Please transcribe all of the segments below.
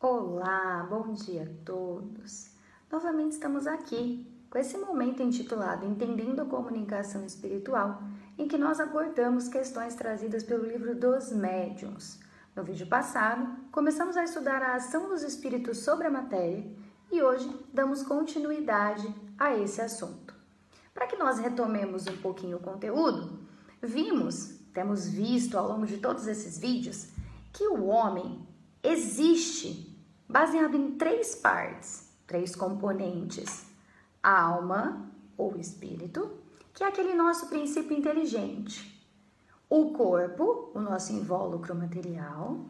Olá, bom dia a todos. Novamente estamos aqui com esse momento intitulado Entendendo a Comunicação Espiritual, em que nós abordamos questões trazidas pelo livro dos Médiuns. No vídeo passado, começamos a estudar a ação dos espíritos sobre a matéria e hoje damos continuidade a esse assunto. Para que nós retomemos um pouquinho o conteúdo, temos visto ao longo de todos esses vídeos que o homem existe baseado em três partes, três componentes: a alma ou espírito, que é aquele nosso princípio inteligente, o corpo, o nosso invólucro material,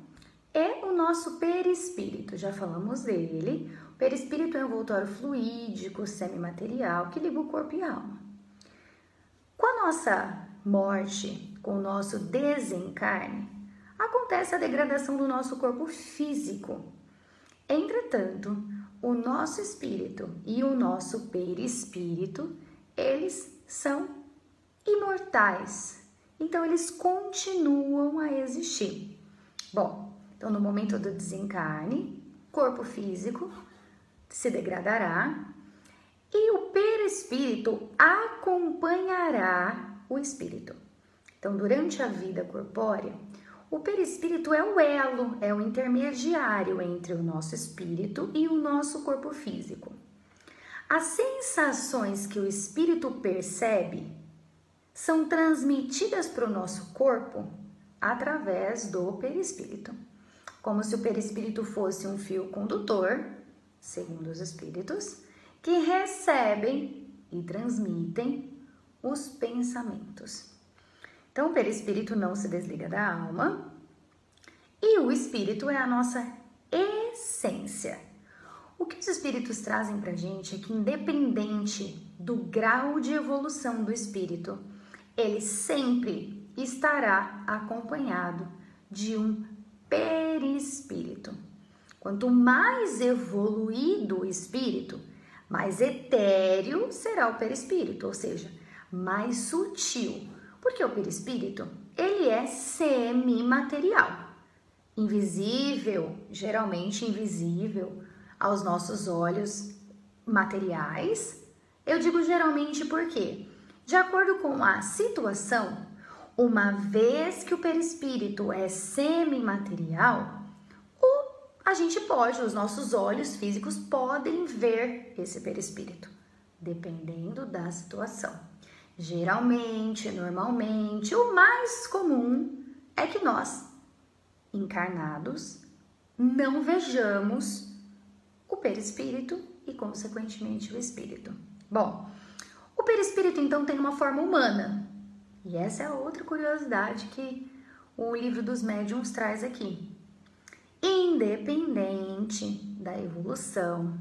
e o nosso perispírito, já falamos dele. O perispírito é um envoltório fluídico, semimaterial, que liga o corpo e a alma. Com a nossa morte, com o nosso desencarne, acontece a degradação do nosso corpo físico. Entretanto, o nosso espírito e o nosso perispírito, eles são imortais. Então, eles continuam a existir. Bom, então no momento do desencarne, corpo físico se degradará e o perispírito acompanhará o espírito. Então, durante a vida corpórea, o perispírito é o elo, é o intermediário entre o nosso espírito e o nosso corpo físico. As sensações que o espírito percebe são transmitidas para o nosso corpo através do perispírito, como se o perispírito fosse um fio condutor, segundo os espíritos, que recebem e transmitem os pensamentos. Então, o perispírito não se desliga da alma e o espírito é a nossa essência. O que os espíritos trazem para a gente é que, independente do grau de evolução do espírito, ele sempre estará acompanhado de um perispírito. Quanto mais evoluído o espírito, mais etéreo será o perispírito, ou seja, mais sutil. Porque o perispírito, ele é semimaterial, invisível, geralmente invisível aos nossos olhos materiais. Eu digo geralmente porque, de acordo com a situação, uma vez que o perispírito é semimaterial, os nossos olhos físicos podem ver esse perispírito, dependendo da situação. Geralmente, normalmente, o mais comum é que nós, encarnados, não vejamos o perispírito e, consequentemente, o espírito. Bom, o perispírito, então, tem uma forma humana. E essa é a outra curiosidade que o livro dos médiuns traz aqui. Independente da evolução,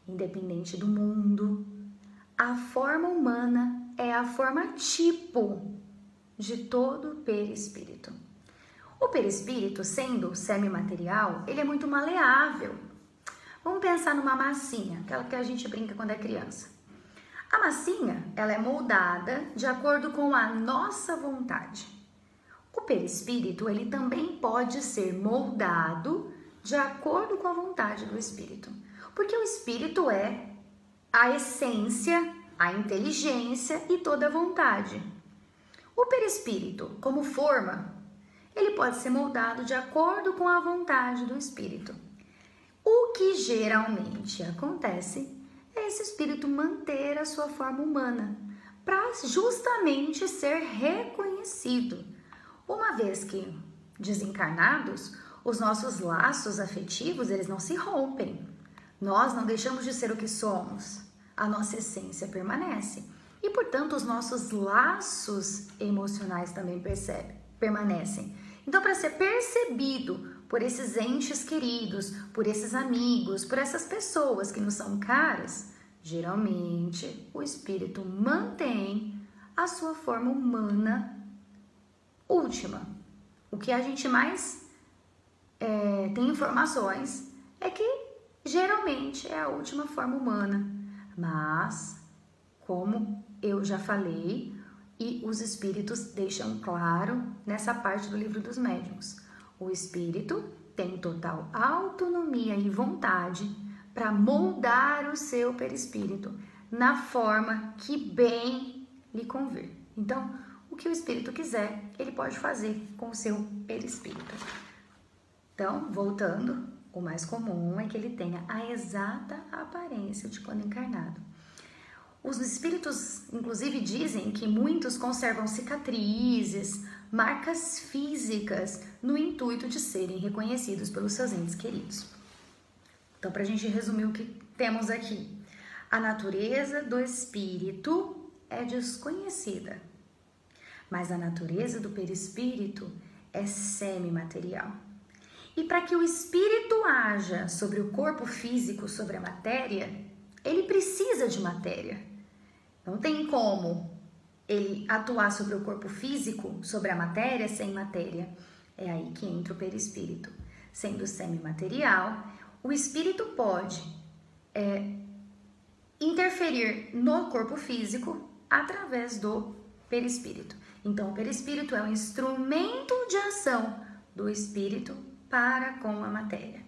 independente do mundo, a forma humana é a forma tipo de todo perispírito. O perispírito, sendo semimaterial, ele é muito maleável. Vamos pensar numa massinha, aquela que a gente brinca quando é criança. A massinha, ela é moldada de acordo com a nossa vontade. O perispírito, ele também pode ser moldado de acordo com a vontade do espírito. Porque o espírito é a essência, a inteligência e toda a vontade. O perispírito, como forma, ele pode ser moldado de acordo com a vontade do espírito. O que geralmente acontece é esse espírito manter a sua forma humana, para justamente ser reconhecido. Uma vez que desencarnados, os nossos laços afetivos, eles não se rompem. Nós não deixamos de ser o que somos. A nossa essência permanece. E, portanto, os nossos laços emocionais também permanecem. Então, para ser percebido por esses entes queridos, por esses amigos, por essas pessoas que nos são caras, geralmente o espírito mantém a sua forma humana última. O que a gente mais tem informações é que geralmente é a última forma humana. Mas, como eu já falei, e os espíritos deixam claro nessa parte do livro dos médiuns, o espírito tem total autonomia e vontade para moldar o seu perispírito na forma que bem lhe convir. Então, o que o espírito quiser, ele pode fazer com o seu perispírito. Então, voltando, o mais comum é que ele tenha a exata aparência de quando encarnado. Os espíritos, inclusive, dizem que muitos conservam cicatrizes, marcas físicas, no intuito de serem reconhecidos pelos seus entes queridos. Então, para a gente resumir o que temos aqui, a natureza do espírito é desconhecida, mas a natureza do perispírito é semimaterial. E para que o espírito haja sobre o corpo físico, sobre a matéria, ele precisa de matéria. Não tem como ele atuar sobre o corpo físico, sobre a matéria, sem matéria. É aí que entra o perispírito. Sendo semimaterial, o espírito pode interferir no corpo físico através do perispírito. Então, o perispírito é um instrumento de ação do espírito para com a matéria.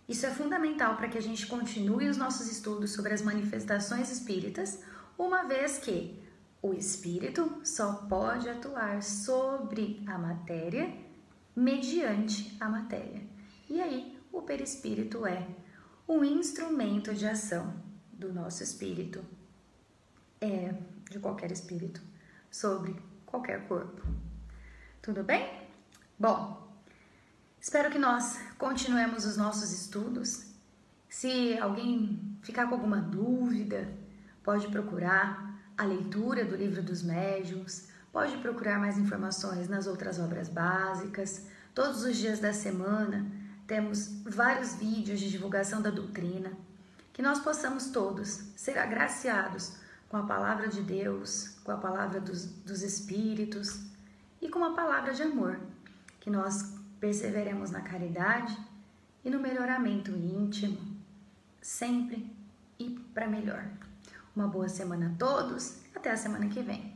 Isso é fundamental para que a gente continue os nossos estudos sobre as manifestações espíritas, uma vez que o espírito só pode atuar sobre a matéria mediante a matéria. E aí, o perispírito é um instrumento de ação do nosso espírito, de qualquer espírito, sobre qualquer corpo. Tudo bem? Bom, espero que nós continuemos os nossos estudos. Se alguém ficar com alguma dúvida, pode procurar a leitura do Livro dos Médiuns, pode procurar mais informações nas outras obras básicas. Todos os dias da semana temos vários vídeos de divulgação da doutrina. Que nós possamos todos ser agraciados com a palavra de Deus, com a palavra dos Espíritos e com a palavra de amor. Que nós perseveremos na caridade e no melhoramento íntimo, sempre e para melhor. Uma boa semana a todos, até a semana que vem.